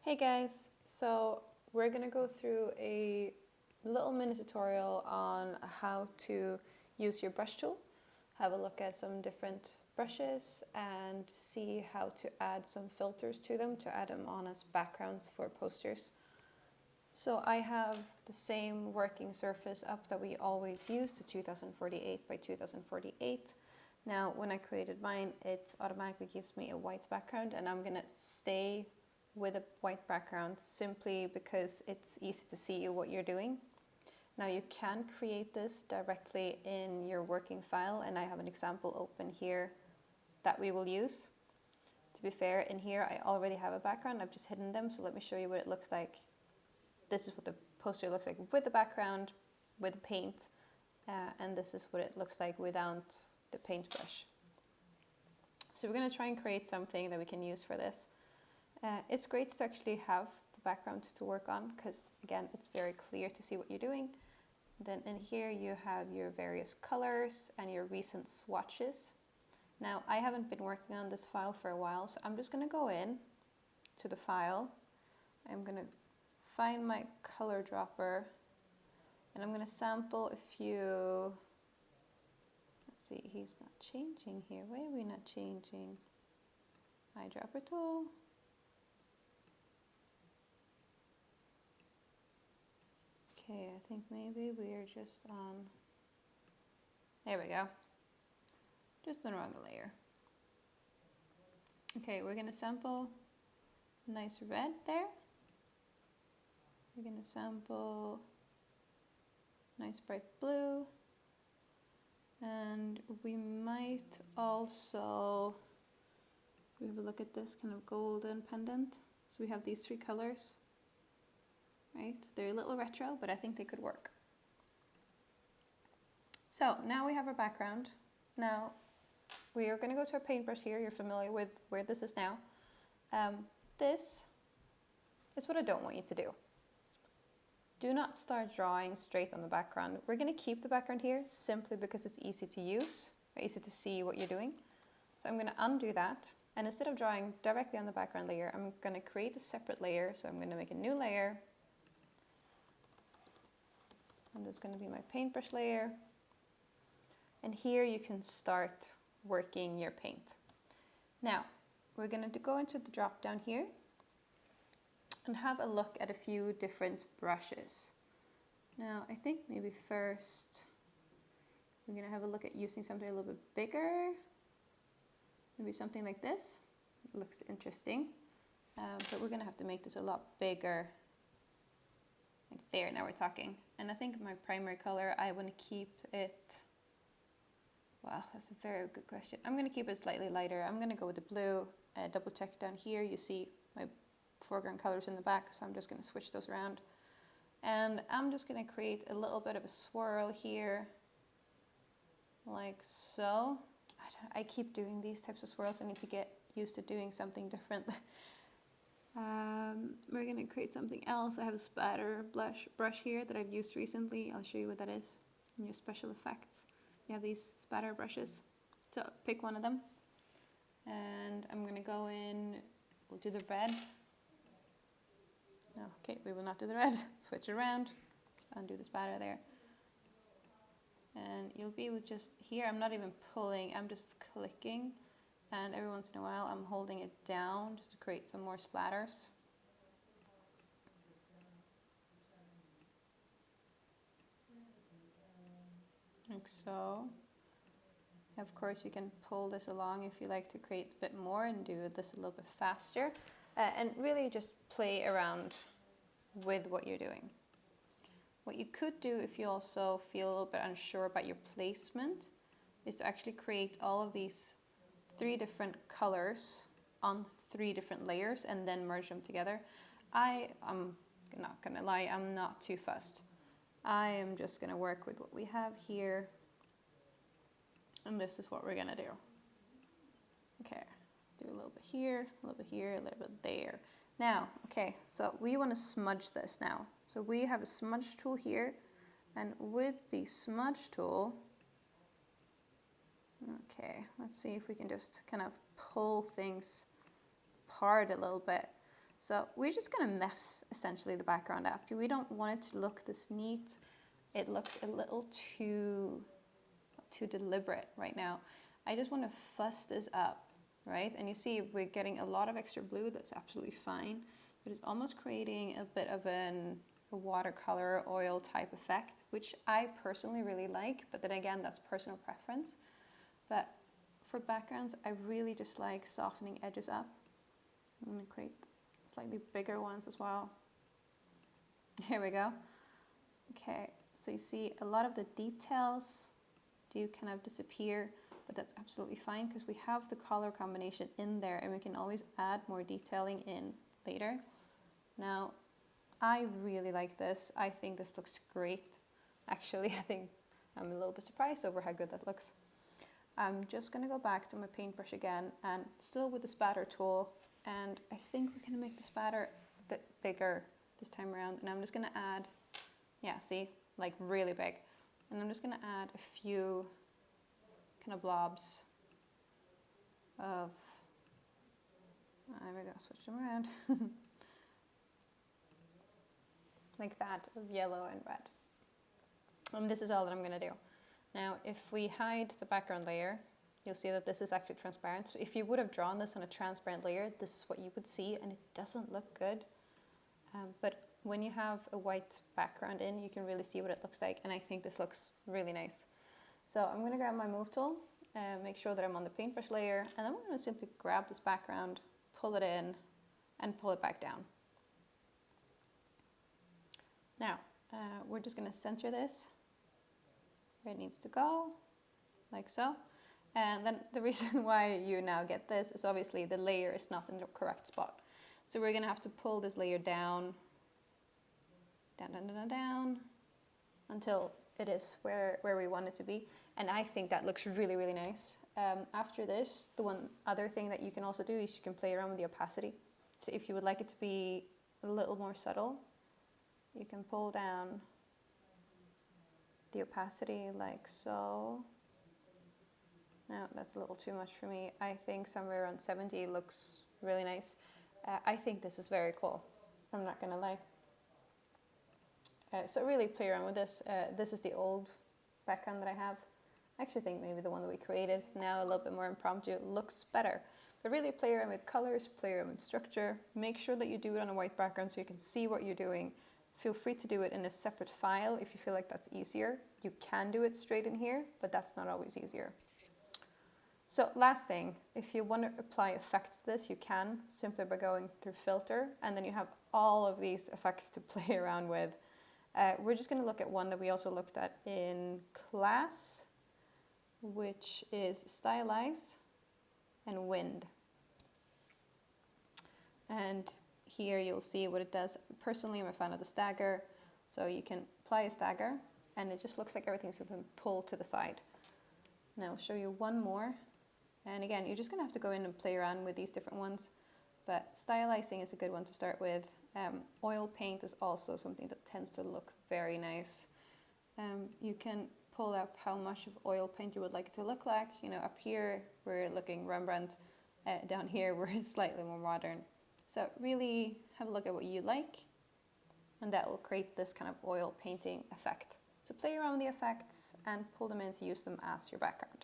Hey guys, so we're gonna go through a little mini tutorial on how to use your brush tool, have a look at some different brushes and see how to add some filters to them to add them on as backgrounds for posters. So I have the same working surface up that we always use, the 2048 by 2048. Now when I created mine, it automatically gives me a white background, and I'm gonna stay with a white background simply because it's easy to see what you're doing. Now you can create this directly in your working file, and I have an example open here that we will use. To be fair, in here I already have a background, I've just hidden them, so let me show you what it looks like. This is what the poster looks like with the background, with the paint, and this is what it looks like without the paintbrush. So we're going to try and create something that we can use for this. It's great to actually have the background to work on because, again, it's very clear to see what you're doing. Then in here you have your various colors and your recent swatches. Now I haven't been working on this file for a while, so I'm just going to go in to the file. I'm going to find my color dropper and I'm going to sample a few. Let's see, he's not changing here. Why are we not changing? Eyedropper tool. Okay, I think maybe we're just on, there we go, just on the wrong layer. Okay, we're gonna sample nice red there. We're gonna sample nice bright blue. And we might also, we have a look at this kind of golden pendant. So we have these three colors. Right? They're a little retro, but I think they could work. So now we have our background. Now we are going to go to our paintbrush here. You're familiar with where this is now. This is what I don't want you to do. Do not start drawing straight on the background. We're going to keep the background here simply because it's easy to use, or easy to see what you're doing. So I'm going to undo that. And instead of drawing directly on the background layer, I'm going to create a separate layer. So I'm going to make a new layer. And this is going to be my paintbrush layer. And here you can start working your paint. Now, we're going to go into the drop down here and have a look at a few different brushes. Now, I think maybe first we're going to have a look at using something a little bit bigger. Maybe something like this. It looks interesting. But we're going to have to make this a lot bigger. Like there, now we're talking. And I think my primary color, I want to keep it, well, that's a very good question. I'm going to keep it slightly lighter. I'm going to go with the blue. Double check down here. You see my foreground colors in the back, so I'm just going to switch those around. And I'm just going to create a little bit of a swirl here, like so. I keep doing these types of swirls. I need to get used to doing something different. We're going to create something else. I have a spatter brush here that I've used recently. I'll show you what that is in your special effects. You have these spatter brushes. So pick one of them. And I'm going to go in, we'll do the red. No, okay, we will not do the red. Switch it around. Just undo the spatter there. And you'll be with just here, I'm not even pulling, I'm just clicking. And every once in a while I'm holding it down just to create some more splatters. Like so. Of course you can pull this along if you like to create a bit more and do this a little bit faster. And really just play around with what you're doing. What you could do if you also feel a little bit unsure about your placement is to actually create all of these 3 different colors on 3 different layers and then merge them together. I'm not gonna lie, I'm not too fussed. I am just gonna work with what we have here, and this is what we're gonna do. Okay, do a little bit here, a little bit here, a little bit there. Now, okay, so we want to smudge this now. So we have a smudge tool here, and with the smudge tool, okay, let's see if we can just kind of pull things apart a little bit. So we're just going to mess essentially the background up. We don't want it to look this neat. It looks a little too deliberate right now. I just want to fuss this up, right? And you see we're getting a lot of extra blue. That's absolutely fine, but it's almost creating a bit of a watercolor oil type effect, which I personally really like, but then again, that's personal preference. But for backgrounds, I really just like softening edges up. I'm going to create slightly bigger ones as well. Here we go. Okay, so you see a lot of the details do kind of disappear, but that's absolutely fine because we have the color combination in there and we can always add more detailing in later. Now, I really like this. I think this looks great. Actually, I think I'm a little bit surprised over how good that looks. I'm just going to go back to my paintbrush again and still with the spatter tool, and I think we're going to make the spatter a bit bigger this time around, and I'm just going to add, yeah, see, like really big, and I'm just going to add a few kind of blobs of, there we go, switch them around, like that, of yellow and red. And this is all that I'm going to do. Now, if we hide the background layer, you'll see that this is actually transparent. So if you would have drawn this on a transparent layer, this is what you would see, and it doesn't look good. But when you have a white background in, you can really see what it looks like, and I think this looks really nice. So I'm going to grab my move tool, make sure that I'm on the paintbrush layer, and then I'm going to simply grab this background, pull it in, and pull it back down. Now, we're just going to center this where it needs to go, like so. And then the reason why you now get this is obviously the layer is not in the correct spot. So we're going to have to pull this layer down, down, until it is where we want it to be. And I think that looks really, really nice. After this, the one other thing that you can also do is you can play around with the opacity. So if you would like it to be a little more subtle, you can pull down the opacity like so. Now that's a little too much for me. I think somewhere around 70 looks really nice. I think this is very cool. I'm not gonna lie. So really play around with this. This is the old background that I have. I actually think maybe the one that we created now, a little bit more impromptu, looks better. But really play around with colors, play around with structure. Make sure that you do it on a white background so you can see what you're doing. Feel free to do it in a separate file if you feel like that's easier. You can do it straight in here, but that's not always easier. So last thing, if you want to apply effects to this, you can simply by going through filter, and then you have all of these effects to play around with. We're just going to look at one that we also looked at in class, which is stylize and wind. And here you'll see what it does. Personally, I'm a fan of the stagger. So you can apply a stagger and it just looks like everything's been pulled to the side. Now I'll show you one more. And again, you're just gonna have to go in and play around with these different ones. But stylizing is a good one to start with. Oil paint is also something that tends to look very nice. You can pull up how much of oil paint you would like it to look like. You know, up here we're looking Rembrandt. Down here we're slightly more modern. So really have a look at what you like, and that will create this kind of oil painting effect. So play around with the effects and pull them in to use them as your background.